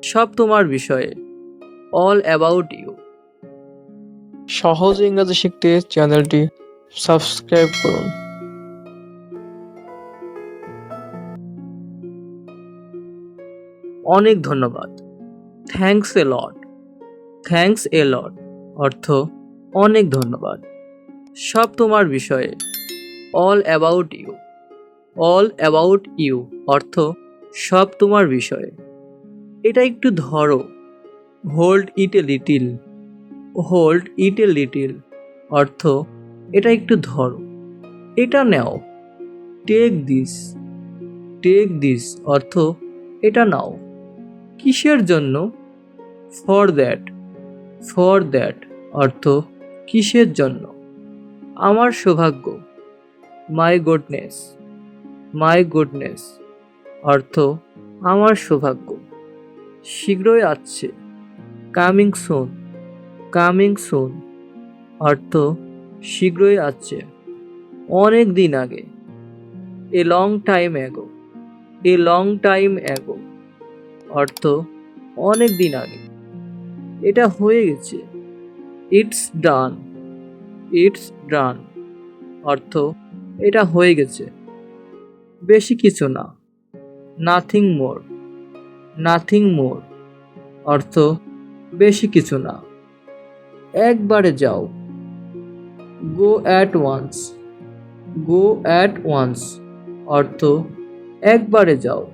সব তোমার বিষয়ে। All about you. সহজ ইংরেজি শিখতে চ্যানেলটি সাবস্ক্রাইব করুন। অনেক ধন্যবাদ। Thanks a lot. Thanks a লট অর্থ অনেক ধন্যবাদ। সব তোমার বিষয়ে। All about you. All about you অর্থ সব তোমার বিষয়ে। এটা একটু ধরো। Hold it a little. Hold it a little অর্থ এটা একটু ধরো। এটা নাও। Take this. টেক দিস অর্থ এটা নাও। কিসের জন্য? For that. ফর দ্যাট অর্থ কিসের জন্য? আমার সৌভাগ্য। My goodness. মাই গুডনেস অর্থ আমার সৌভাগ্য। শীঘ্রই আসছে। Coming soon. কামিং সুন অর্থ শীঘ্রই আসছে। অনেক দিন আগে। A long time ago. A long time ago অর্থ অনেক দিন আগে। এটা হয়ে গেছে। It's done. ইটস ডান অর্থ এটা হয়ে গেছে। বেশি কিছু না। Nothing more. নাথিং মোর অর্থ বেশি কিছু না। একবারে যাও। Go at once. Go at once অর্থ একবারে যাও।